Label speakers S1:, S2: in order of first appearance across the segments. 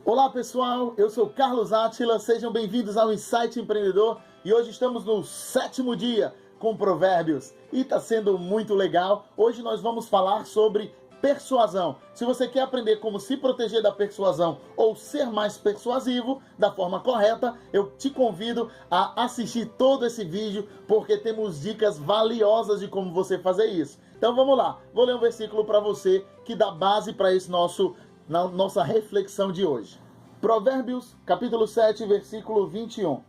S1: Olá pessoal, eu sou Carlos Átila, sejam bem-vindos ao Insight Empreendedor e hoje estamos no 7º dia com Provérbios e está sendo muito legal. Hoje nós vamos falar sobre persuasão. Se você quer aprender como se proteger da persuasão ou ser mais persuasivo da forma correta, eu te convido a assistir todo esse vídeo porque temos dicas valiosas de como você fazer isso. Então vamos lá, vou ler um versículo para você que dá base para esse na nossa reflexão de hoje. Provérbios, capítulo 7, versículo 21.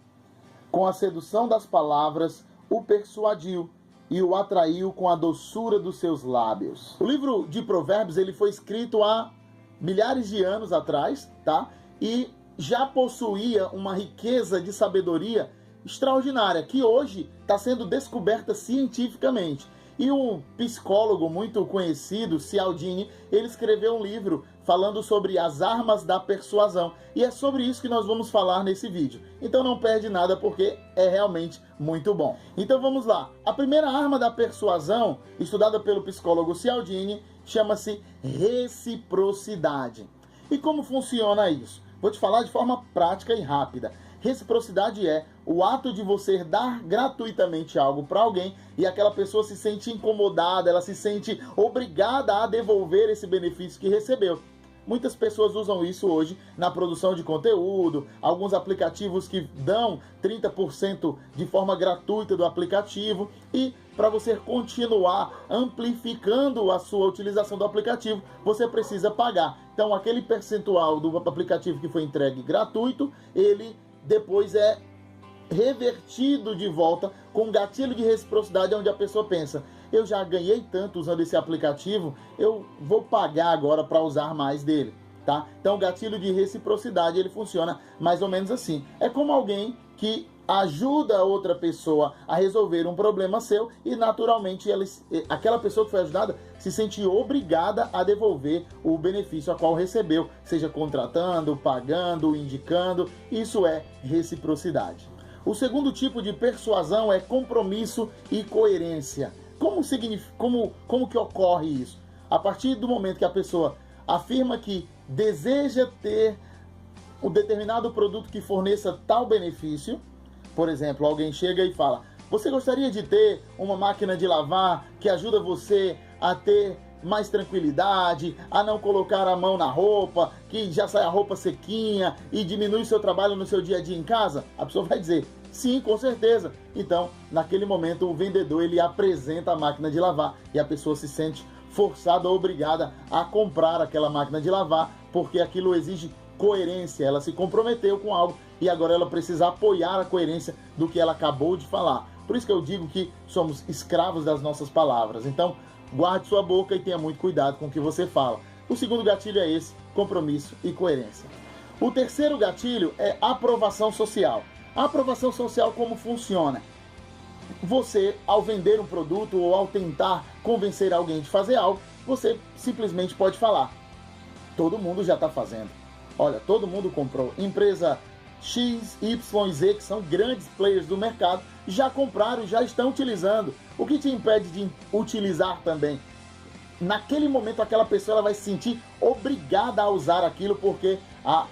S1: Com a sedução das palavras, o persuadiu e o atraiu com a doçura dos seus lábios. O livro de Provérbios ele foi escrito há milhares de anos atrás, tá? E já possuía uma riqueza de sabedoria extraordinária, que hoje está sendo descoberta cientificamente. E um psicólogo muito conhecido, Cialdini, ele escreveu um livro falando sobre as armas da persuasão. E é sobre isso que nós vamos falar nesse vídeo. Então não perde nada porque é realmente muito bom. Então vamos lá. A primeira arma da persuasão, estudada pelo psicólogo Cialdini, chama-se reciprocidade. E como funciona isso? Vou te falar de forma prática e rápida. Reciprocidade é o ato de você dar gratuitamente algo para alguém e aquela pessoa se sente incomodada, ela se sente obrigada a devolver esse benefício que recebeu. Muitas pessoas usam isso hoje na produção de conteúdo, alguns aplicativos que dão 30% de forma gratuita do aplicativo e para você continuar amplificando a sua utilização do aplicativo, você precisa pagar. Então aquele percentual do aplicativo que foi entregue gratuito, ele depois é revertido de volta com um gatilho de reciprocidade onde a pessoa pensa, eu já ganhei tanto usando esse aplicativo, eu vou pagar agora para usar mais dele, tá? Então o gatilho de reciprocidade ele funciona mais ou menos assim. É como alguém que ajuda outra pessoa a resolver um problema seu e naturalmente aquela pessoa que foi ajudada se sente obrigada a devolver o benefício a qual recebeu, seja contratando, pagando, indicando. Isso é reciprocidade. O segundo tipo de persuasão é compromisso e coerência. Como que ocorre isso? A partir do momento que a pessoa afirma que deseja ter um determinado produto que forneça tal benefício, por exemplo, alguém chega e fala, você gostaria de ter uma máquina de lavar que ajuda você a ter mais tranquilidade, a não colocar a mão na roupa, que já sai a roupa sequinha e diminui o seu trabalho no seu dia a dia em casa? A pessoa vai dizer, sim, com certeza. Então, naquele momento, o vendedor ele apresenta a máquina de lavar e a pessoa se sente forçada ou obrigada a comprar aquela máquina de lavar porque aquilo exige coerência. Ela se comprometeu com algo e agora ela precisa apoiar a coerência do que ela acabou de falar. Por isso que eu digo que somos escravos das nossas palavras. Então, guarde sua boca e tenha muito cuidado com o que você fala. O segundo gatilho é esse, compromisso e coerência. O terceiro gatilho é aprovação social. A aprovação social como funciona? Você, ao vender um produto ou ao tentar convencer alguém de fazer algo, você simplesmente pode falar, todo mundo já está fazendo. Olha, todo mundo comprou. Empresa X, Y, Z, que são grandes players do mercado, já compraram e já estão utilizando. O que te impede de utilizar também? Naquele momento, aquela pessoa ela vai se sentir obrigada a usar aquilo, porque a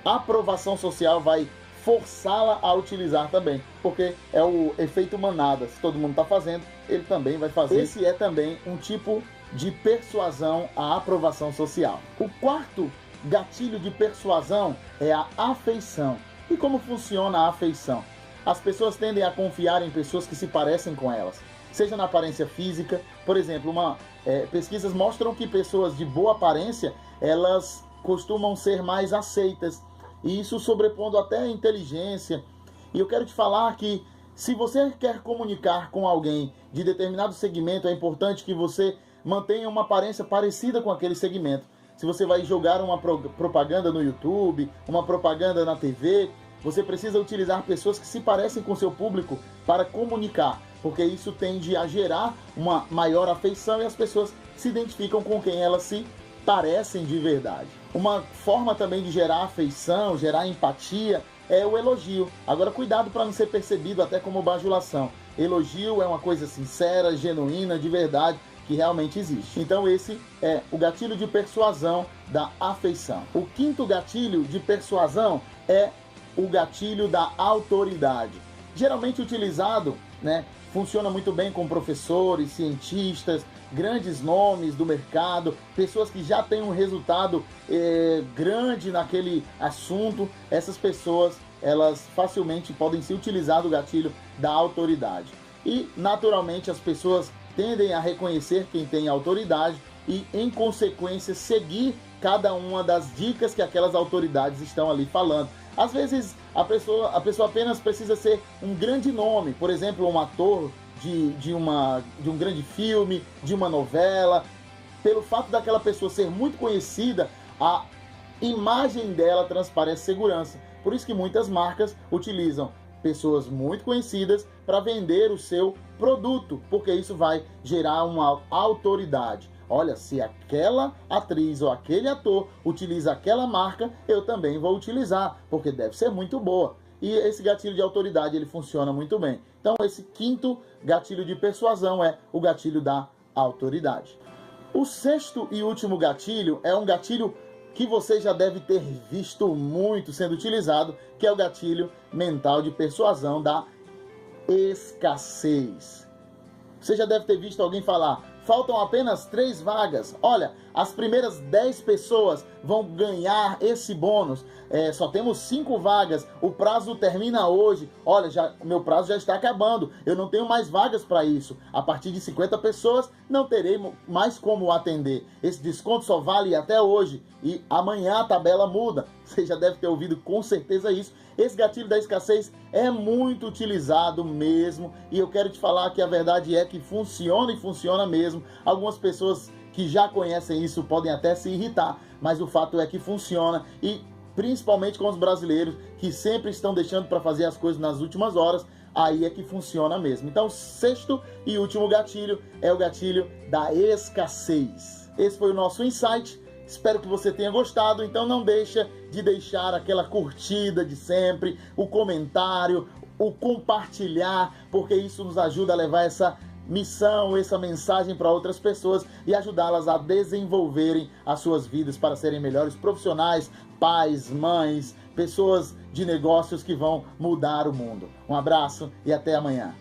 S1: aprovação social vai forçá-la a utilizar também, porque é o efeito manada. Se todo mundo está fazendo, ele também vai fazer. Esse é também um tipo de persuasão à aprovação social. O quarto gatilho de persuasão é a afeição. E como funciona a afeição? As pessoas tendem a confiar em pessoas que se parecem com elas, seja na aparência física. Por exemplo, pesquisas mostram que pessoas de boa aparência, elas costumam ser mais aceitas, e isso sobrepondo até a inteligência. E eu quero te falar que se você quer comunicar com alguém de determinado segmento, é importante que você mantenha uma aparência parecida com aquele segmento. Se você vai jogar uma propaganda no YouTube, uma propaganda na TV, você precisa utilizar pessoas que se parecem com o seu público para comunicar, porque isso tende a gerar uma maior afeição e as pessoas se identificam com quem elas se parecem de verdade. Uma forma também de gerar afeição, gerar empatia, é o elogio. Agora, cuidado para não ser percebido até como bajulação. Elogio é uma coisa sincera, genuína, de verdade, que realmente existe. Então esse é o gatilho de persuasão da afeição. O quinto gatilho de persuasão é o gatilho da autoridade. Geralmente utilizado, funciona muito bem com professores, cientistas, grandes nomes do mercado, pessoas que já têm um resultado grande naquele assunto. Essas pessoas, elas facilmente podem se utilizar do gatilho da autoridade. E, naturalmente, as pessoas tendem a reconhecer quem tem autoridade e, em consequência, seguir cada uma das dicas que aquelas autoridades estão ali falando. Às vezes, a pessoa apenas precisa ser um grande nome, por exemplo, um ator de um grande filme, de uma novela. Pelo fato daquela pessoa ser muito conhecida, a imagem dela transparece segurança. Por isso que muitas marcas utilizam pessoas muito conhecidas para vender o seu produto, porque isso vai gerar uma autoridade. Olha, se aquela atriz ou aquele ator utiliza aquela marca, eu também vou utilizar, porque deve ser muito boa. E esse gatilho de autoridade, ele funciona muito bem. Então, esse quinto gatilho de persuasão é o gatilho da autoridade. O sexto e último gatilho é um gatilho que você já deve ter visto muito sendo utilizado, que é o gatilho mental de persuasão da escassez. Você já deve ter visto alguém falar: faltam apenas 3 vagas. Olha, as primeiras 10 pessoas vão ganhar esse bônus. Só temos 5 vagas. O prazo termina hoje. Olha, meu prazo já está acabando. Eu não tenho mais vagas para isso. A partir de 50 pessoas, não terei mais como atender. Esse desconto só vale até hoje. E amanhã a tabela muda. Você já deve ter ouvido com certeza isso. Esse gatilho da escassez é muito utilizado mesmo. E eu quero te falar que a verdade é que funciona, e funciona mesmo. Algumas pessoas que já conhecem isso podem até se irritar, mas o fato é que funciona, e principalmente com os brasileiros que sempre estão deixando para fazer as coisas nas últimas horas, aí é que funciona mesmo. Então, o sexto e último gatilho é o gatilho da escassez. Esse foi o nosso insight. Espero que você tenha gostado. Então não deixa de deixar aquela curtida de sempre, o comentário, o compartilhar, porque isso nos ajuda a levar essa missão, essa mensagem para outras pessoas e ajudá-las a desenvolverem as suas vidas para serem melhores profissionais, pais, mães, pessoas de negócios que vão mudar o mundo. Um abraço e até amanhã.